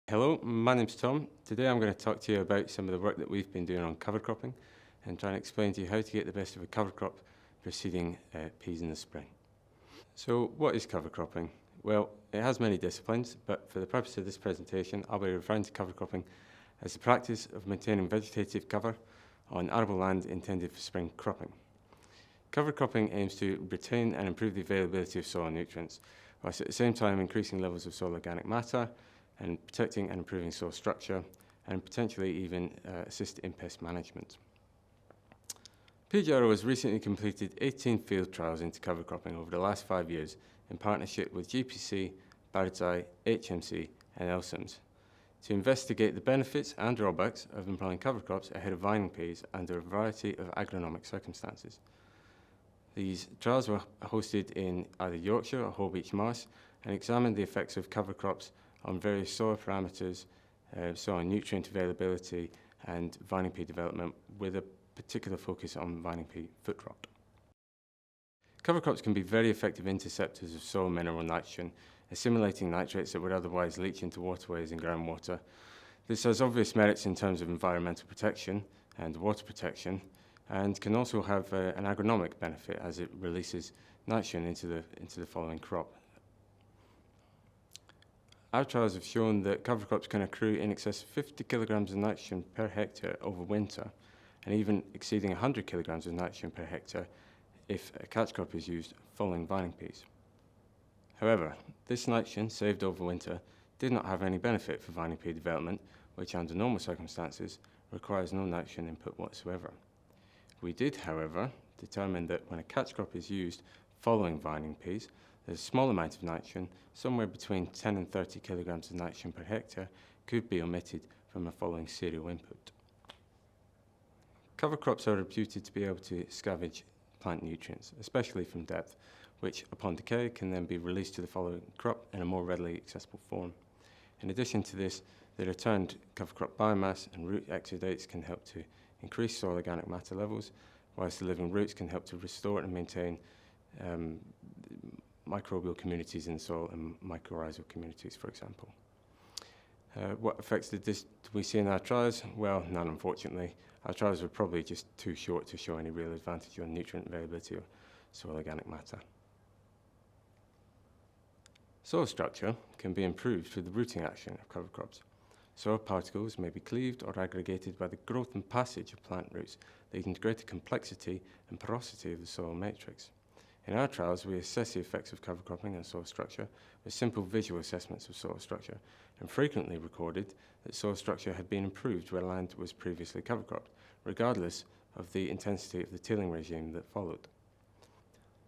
Hello, my name's Tom. Today I'm going to talk to you about some of the work that we've been doing on cover cropping and try and explain to you how to get the best of a cover crop preceding peas in the spring. So what is cover cropping? Well, it has many disciplines, but for the purpose of this presentation I'll be referring to cover cropping as the practice of maintaining vegetative cover on arable land intended for spring cropping. Cover cropping aims to retain and improve the availability of soil nutrients, whilst at the same time increasing levels of soil organic matter and protecting and improving soil structure, and potentially even assist in pest management. PGRO has recently completed 18 field trials into cover cropping over the last 5 years in partnership with GPC, Bird's Eye, HMC and LSIMS to investigate the benefits and drawbacks of employing cover crops ahead of vining peas under a variety of agronomic circumstances. These trials were hosted in either Yorkshire or Holbeach Marsh and examined the effects of cover crops on various soil parameters, soil nutrient availability and vining pea development with a particular focus on vining pea foot rot. Cover crops can be very effective interceptors of soil mineral nitrogen, assimilating nitrates that would otherwise leach into waterways and groundwater. This has obvious merits in terms of environmental protection and water protection, and can also have an agronomic benefit as it releases nitrogen into the following crop. Our trials have shown that cover crops can accrue in excess of 50 kilograms of nitrogen per hectare over winter, and even exceeding 100 kilograms of nitrogen per hectare if a catch crop is used following vining peas. However, this nitrogen saved over winter did not have any benefit for vining pea development, which under normal circumstances requires no nitrogen input whatsoever. We did, however, determine that when a catch crop is used following vining peas, a small amount of nitrogen, somewhere between 10 and 30 kilograms of nitrogen per hectare, could be omitted from a following cereal input. Cover crops are reputed to be able to scavenge plant nutrients, especially from depth, which upon decay can then be released to the following crop in a more readily accessible form. In addition to this, the returned cover crop biomass and root exudates can help to increase soil organic matter levels, whilst the living roots can help to restore and maintain microbial communities in the soil and mycorrhizal communities, for example. What effects did we see in our trials? Well, none, unfortunately. Our trials were probably just too short to show any real advantage on nutrient availability or soil organic matter. Soil structure can be improved through the rooting action of cover crops. Soil particles may be cleaved or aggregated by the growth and passage of plant roots, leading to greater complexity and porosity of the soil matrix. In our trials, we assess the effects of cover cropping on soil structure with simple visual assessments of soil structure, and frequently recorded that soil structure had been improved where land was previously cover cropped, regardless of the intensity of the tilling regime that followed.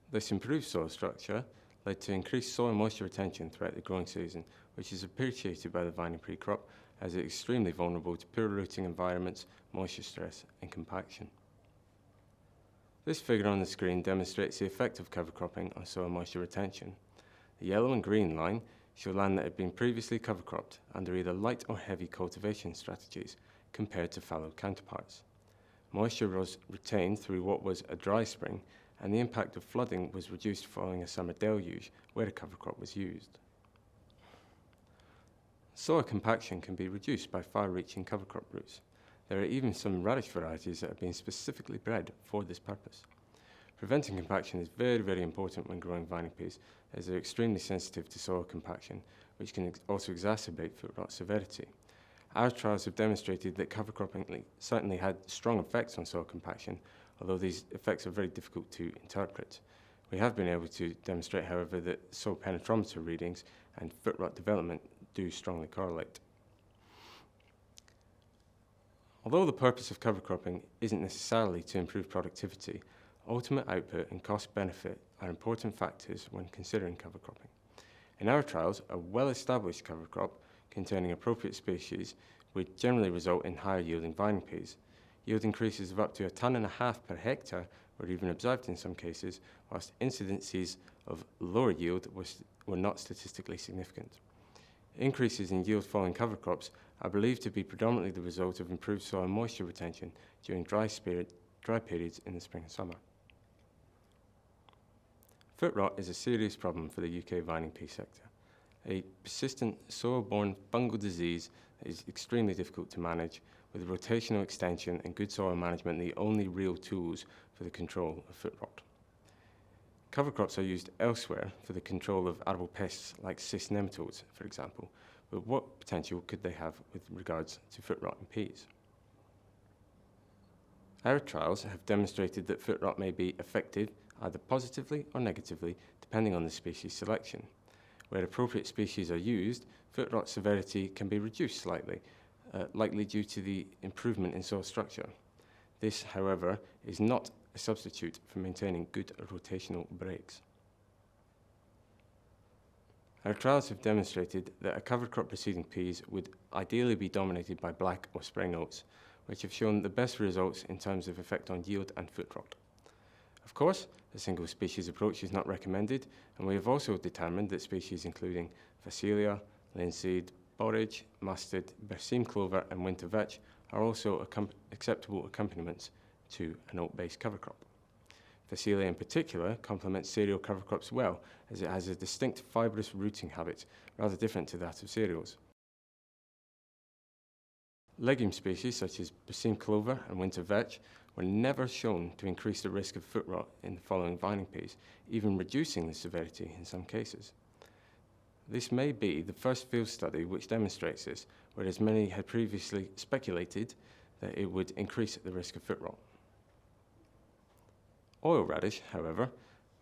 This improved soil structure led to increased soil moisture retention throughout the growing season, which is appreciated by the vining pea crop as it is extremely vulnerable to poor rooting environments, moisture stress and compaction. This figure on the screen demonstrates the effect of cover cropping on soil moisture retention. The yellow and green line show land that had been previously cover cropped under either light or heavy cultivation strategies compared to fallow counterparts. Moisture was retained through what was a dry spring, and the impact of flooding was reduced following a summer deluge where a cover crop was used. Soil compaction can be reduced by far-reaching cover crop roots. There are even some radish varieties that have been specifically bred for this purpose. Preventing compaction is very, very important when growing vining peas, as they're extremely sensitive to soil compaction, which can also exacerbate foot rot severity. Our trials have demonstrated that cover cropping certainly had strong effects on soil compaction, although these effects are very difficult to interpret. We have been able to demonstrate, however, that soil penetrometer readings and foot rot development do strongly correlate. Although the purpose of cover cropping isn't necessarily to improve productivity, ultimate output and cost benefit are important factors when considering cover cropping. In our trials, a well-established cover crop containing appropriate species would generally result in higher yielding vining peas. Yield increases of up to 1.5 tons per hectare were even observed in some cases, whilst incidences of lower yield were not statistically significant. Increases in yield following cover crops are believed to be predominantly the result of improved soil moisture retention during dry periods in the spring and summer. Foot rot is a serious problem for the UK vining pea sector. A persistent soil-borne fungal disease is extremely difficult to manage, with rotational extension and good soil management the only real tools for the control of foot rot. Cover crops are used elsewhere for the control of arable pests like cyst nematodes, for example, but what potential could they have with regards to foot rot in peas? Our trials have demonstrated that foot rot may be affected either positively or negatively, depending on the species selection. Where appropriate species are used, foot rot severity can be reduced slightly, likely due to the improvement in soil structure. This, however, is not a substitute for maintaining good rotational breaks. Our trials have demonstrated that a cover crop preceding peas would ideally be dominated by black or spring oats, which have shown the best results in terms of effect on yield and foot rot. Of course, a single species approach is not recommended, and we have also determined that species including Phacelia, linseed, borage, mustard, berseem clover, and winter vetch are also acceptable accompaniments to an oat-based cover crop. Phacelia in particular complements cereal cover crops well, as it has a distinct fibrous rooting habit, rather different to that of cereals. Legume species such as berseem clover and winter vetch were never shown to increase the risk of foot rot in the following vining peas, even reducing the severity in some cases. This may be the first field study which demonstrates this, whereas many had previously speculated that it would increase the risk of foot rot. Oil radish, however,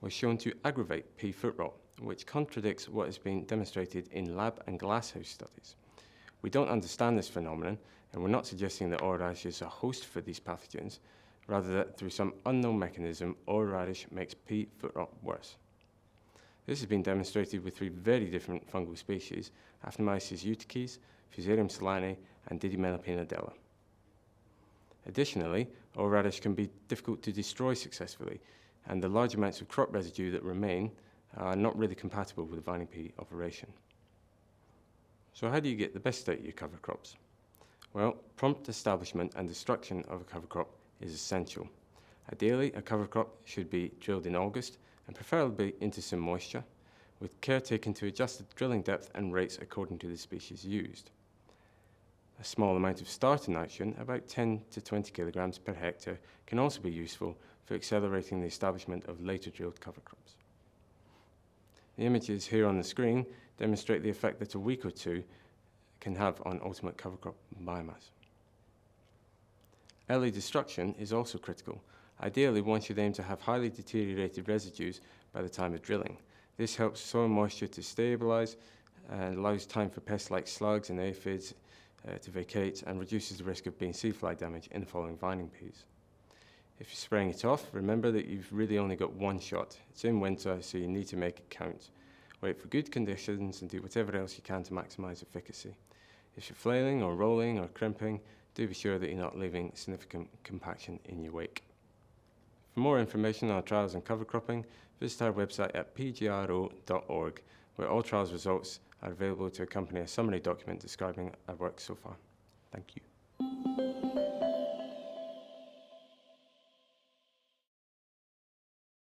was shown to aggravate pea foot rot, which contradicts what has been demonstrated in lab and glasshouse studies. We don't understand this phenomenon, and we're not suggesting that oil radish is a host for these pathogens, rather that through some unknown mechanism, oil radish makes pea foot rot worse. This has been demonstrated with 3 very different fungal species, Aphthymiasis eutyches, Fusarium solanae, and Didymelopinadella. Additionally, oil radish can be difficult to destroy successfully, and the large amounts of crop residue that remain are not really compatible with the vining pea operation. So how do you get the best out of your cover crops? Well, prompt establishment and destruction of a cover crop is essential. Ideally, a cover crop should be drilled in August, and preferably into some moisture, with care taken to adjust the drilling depth and rates according to the species used. A small amount of starter nitrogen, about 10 to 20 kilograms per hectare, can also be useful for accelerating the establishment of later drilled cover crops. The images here on the screen demonstrate the effect that a week or 2 can have on ultimate cover crop biomass. Early destruction is also critical. Ideally, one should aim to have highly deteriorated residues by the time of drilling. This helps soil moisture to stabilize and allows time for pests like slugs and aphids to vacate, and reduces the risk of bean seed fly damage in the following vining peas. If you're spraying it off, remember that you've really only got one shot. It's in winter, so you need to make it count. Wait for good conditions and do whatever else you can to maximize efficacy. If you're flailing or rolling or crimping, do be sure that you're not leaving significant compaction in your wake. For more information on our trials and cover cropping, visit our website at pgro.org, where all trials results are available to accompany a summary document describing our work so far. Thank you.